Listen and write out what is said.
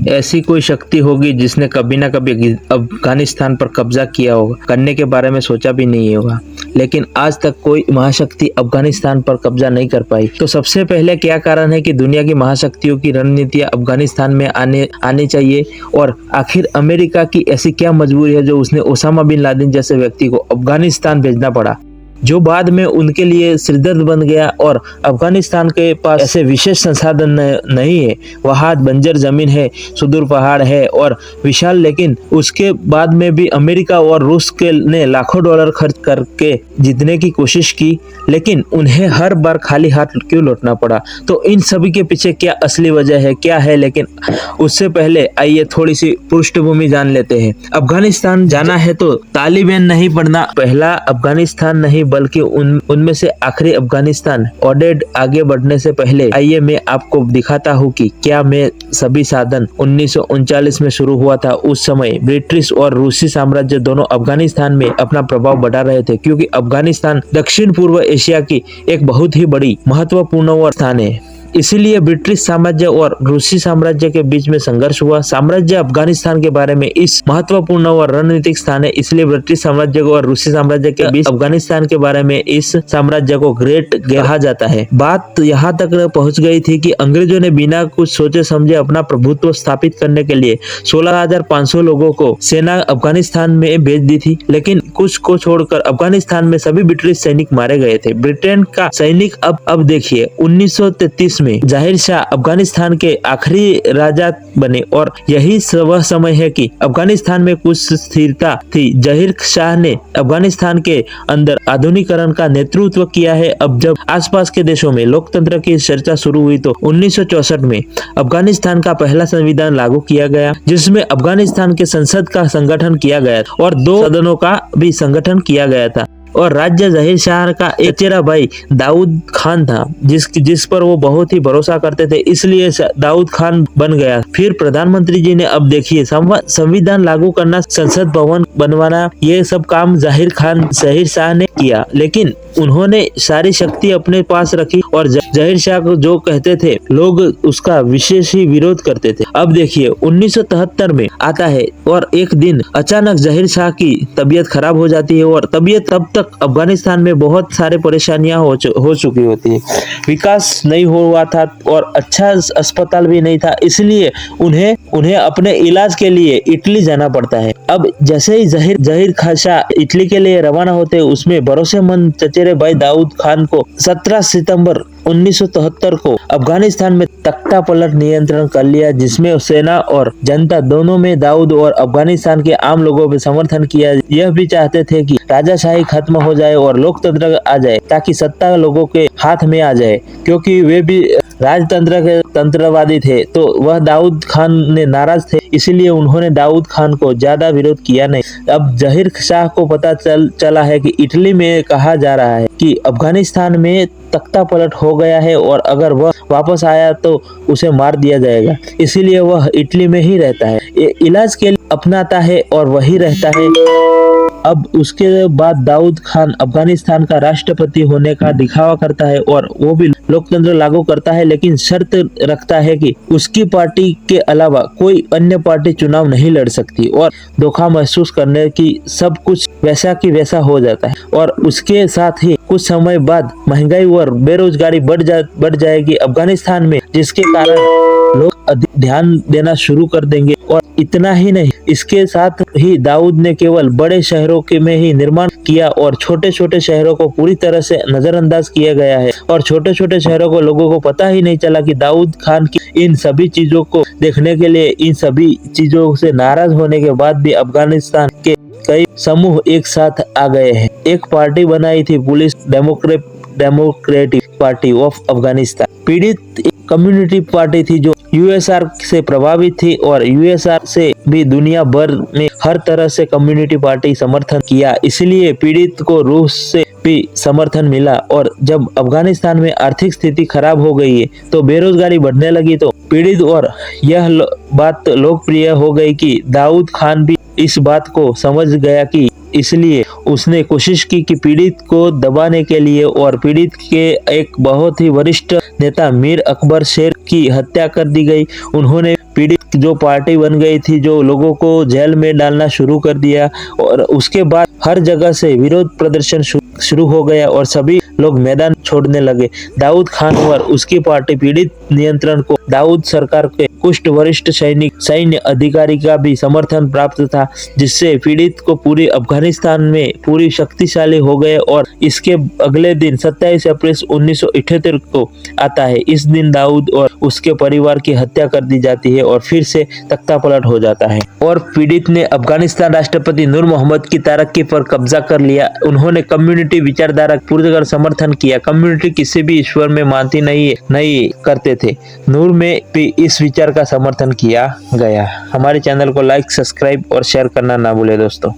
ऐसी कोई शक्ति होगी जिसने कभी ना कभी अफगानिस्तान पर कब्जा किया होगा, करने के बारे में सोचा भी नहीं होगा, लेकिन आज तक कोई महाशक्ति अफगानिस्तान पर कब्जा नहीं कर पाई। तो सबसे पहले क्या कारण है कि दुनिया की महाशक्तियों की रणनीतियां अफगानिस्तान में आनी चाहिए, और आखिर अमेरिका की ऐसी क्या मजबूरी है जो उसने ओसामा बिन लादेन जैसे व्यक्ति को अफगानिस्तान भेजना पड़ा, जो बाद में उनके लिए सिरदर्द बन गया। और अफगानिस्तान के पास ऐसे विशेष संसाधन नहीं है, वहाँ बंजर जमीन है, सुदूर पहाड़ है और विशाल, लेकिन उसके बाद में भी अमेरिका और रूस के ने लाखों डॉलर खर्च करके जीतने की कोशिश की, लेकिन उन्हें हर बार खाली हाथ क्यों लौटना पड़ा। तो इन सभी के पीछे क्या असली वजह है, क्या है, लेकिन उससे पहले आइए थोड़ी सी पृष्ठभूमि जान लेते हैं। अफगानिस्तान जाना है तो तालिबान नहीं पढ़ना, पहला अफगानिस्तान नहीं बल्कि उनमें से आखिरी अफगानिस्तान। ऑडेड आगे बढ़ने से पहले आइए मैं आपको दिखाता हूँ कि क्या मैं सभी साधन 1939 में शुरू हुआ था। उस समय ब्रिटिश और रूसी साम्राज्य दोनों अफगानिस्तान में अपना प्रभाव बढ़ा रहे थे, क्योंकि अफगानिस्तान दक्षिण पूर्व एशिया की एक बहुत ही बड़ी महत्वपूर्ण स्थान है। इसीलिए ब्रिटिश साम्राज्य और रूसी साम्राज्य के बीच में संघर्ष हुआ। साम्राज्य अफगानिस्तान के बारे में इस महत्वपूर्ण और रणनीतिक स्थान है, इसलिए ब्रिटिश साम्राज्य को और रूसी साम्राज्य के बीच अफगानिस्तान के बारे में इस साम्राज्य को ग्रेट कहा जाता है। बात यहाँ तक पहुँच गई थी कि अंग्रेजों ने बिना कुछ सोचे समझे अपना प्रभुत्व स्थापित करने के लिए 16,500 लोगों को सेना अफगानिस्तान में भेज दी थी, लेकिन कुछ को छोड़कर अफगानिस्तान में सभी ब्रिटिश सैनिक मारे गए थे। ब्रिटेन का सैनिक अब देखिए 1933 में जाहिर शाह अफगानिस्तान के आखिरी राजा बने, और यही वह समय है कि अफगानिस्तान में कुछ स्थिरता थी। जाहिर शाह ने अफगानिस्तान के अंदर आधुनिकीकरण का नेतृत्व किया है। अब जब आसपास के देशों में लोकतंत्र की चर्चा शुरू हुई तो 1964 में अफगानिस्तान का पहला संविधान लागू किया गया, जिसमें अफगानिस्तान के संसद का संगठन किया गया और 2 सदनों का भी संगठन किया गया था। और राज्य जाहिर शाह का एक चेहरा भाई दाऊद खान था, जिस पर वो बहुत ही भरोसा करते थे, इसलिए दाऊद खान बन गया। फिर प्रधानमंत्री जी ने अब देखिए संविधान लागू करना, संसद भवन बनवाना, ये सब काम जाहिर शाह ने किया, लेकिन उन्होंने सारी शक्ति अपने पास रखी और जाहिर शाह को जो कहते थे लोग उसका विशेष ही विरोध करते थे। अब देखिए 1973 में आता है और एक दिन अचानक जाहिर शाह की तबीयत खराब हो जाती है, और तबीयत तब तक अफगानिस्तान में बहुत सारे परेशानियां हो चुकी होती है, विकास नहीं हुआ था और अच्छा अस्पताल भी नहीं था, इसलिए उन्हें अपने इलाज के लिए इटली जाना पड़ता है। अब जैसे ही जाहिर शाह इटली के लिए रवाना होते, उसमें भरोसेमंद चचेरे भाई दाऊद खान को 17 सितंबर 1973 को अफगानिस्तान में तख्ता पलट नियंत्रण कर लिया, जिसमें सेना और जनता दोनों में दाऊद और अफगानिस्तान के आम लोगों में समर्थन किया। यह भी चाहते थे कि राजाशाही खत्म हो जाए और लोकतंत्र आ जाए, ताकि सत्ता लोगों के हाथ में आ जाए, क्योंकि वे भी राजतंत्र के तंत्रवादी थे। तो वह दाऊद खान ने नाराज थे, इसलिए उन्होंने दाऊद खान को ज्यादा विरोध किया नहीं। अब जाहिर शाह को पता चला है कि इटली में कहा जा रहा है कि अफगानिस्तान में तख्ता पलट हो गया है और अगर वह वापस आया तो उसे मार दिया जाएगा, इसीलिए वह इटली में ही रहता है, इलाज के लिए अपनाता है और वही रहता है। अब उसके बाद दाऊद खान अफगानिस्तान का राष्ट्रपति होने का दिखावा करता है और वो भी लोकतंत्र लागू करता है, लेकिन शर्त रखता है कि उसकी पार्टी के अलावा कोई अन्य पार्टी चुनाव नहीं लड़ सकती, और धोखा महसूस करने की सब कुछ वैसा की वैसा हो जाता है। और उसके साथ ही कुछ समय बाद महंगाई और बेरोजगारी बढ़ जाएगी अफगानिस्तान में, जिसके कारण लोग ध्यान देना शुरू कर देंगे। और इतना ही नहीं, इसके साथ ही दाऊद ने केवल बड़े शहरों के में ही निर्माण किया और छोटे छोटे शहरों को पूरी तरह से नजरअंदाज किया गया है, और छोटे छोटे शहरों को लोगों को पता ही नहीं चला कि दाऊद खान की इन सभी चीजों को देखने के लिए, इन सभी चीजों से नाराज होने के बाद भी अफगानिस्तान के कई समूह एक साथ आ गए हैं। एक पार्टी बनाई थी police democratic party of Afghanistan. पीड़ित कम्युनिटी पार्टी थी जो यूएसआर से प्रभावित थी, और यूएसआर से भी दुनिया भर में हर तरह से कम्युनिटी पार्टी समर्थन किया, इसलिए पीड़ित को रूस से भी समर्थन मिला। और जब अफगानिस्तान में आर्थिक स्थिति खराब हो गई है तो बेरोजगारी बढ़ने लगी, तो पीड़ित और यह बात लोकप्रिय हो गई कि दाऊद खान भी इस बात को समझ गया कि इसलिए उसने कोशिश की कि पीड़ित को दबाने के लिए, और पीड़ित के एक बहुत ही वरिष्ठ नेता मीर अकबर शेर की हत्या कर दी गई। उन्होंने पीड़ित जो पार्टी बन गई थी, जो लोगों को जेल में डालना शुरू कर दिया, और उसके बाद हर जगह से विरोध प्रदर्शन शुरू हो गया और सभी लोग मैदान छोड़ने लगे। दाऊद खान और उसकी पार्टी पीड़ित नियंत्रण को दाऊद सरकार के कुछ वरिष्ठ सैन्य अधिकारी का भी समर्थन प्राप्त था, जिससे पीड़ित को पूरी अफगानिस्तान में पूरी शक्तिशाली हो गए। और इसके अगले दिन 27 अप्रैल 1978 को आता है। इस दिन दाऊद और उसके परिवार की हत्या कर दी जाती है और फिर से तख्तापलट हो जाता है और पीड़ित ने अफगानिस्तान राष्ट्रपति नूर मोहम्मद की तरक्की पर कब्जा कर लिया। उन्होंने कम्युनिटी विचारधारा पूर्णतः समर्थन किया। कम्युनिटी किसी भी ईश्वर में मानती नहीं करते थे। नूर में भी इस विचार का समर्थन किया गया। हमारे चैनल को लाइक, सब्सक्राइब और शेयर करना ना भूले दोस्तों।